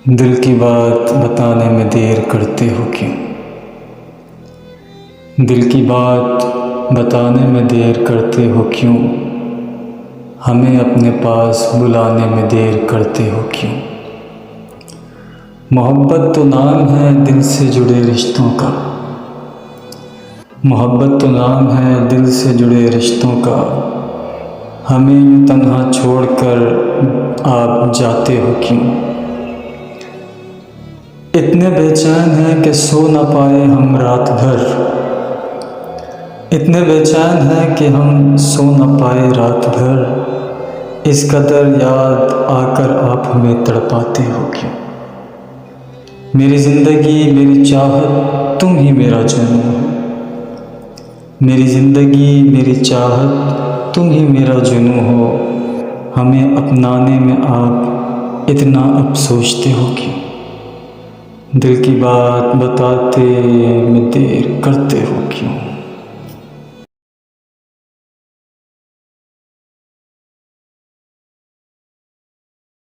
दिल की बात बताने में देर करते हो क्यों? दिल की बात बताने में देर करते हो क्यों? हमें अपने पास बुलाने में देर करते हो क्यों? मोहब्बत तो नाम है दिल से जुड़े रिश्तों का, मोहब्बत तो नाम है दिल से जुड़े रिश्तों का। हमें तन्हा छोड़कर आप जाते हो क्यों? इतने बेचैन हैं कि सो न पाए हम रात भर, इतने बेचैन हैं कि हम सो न पाए रात भर। इस कदर याद आकर आप हमें तड़पाते हो क्यों? मेरी ज़िंदगी मेरी चाहत तुम ही मेरा जुनून हो, मेरी ज़िंदगी मेरी चाहत तुम ही मेरा जुनून हो। हमें अपनाने में आप इतना अब सोचते हो क्यों? दिल की बात बताते में देर करते हो क्यों?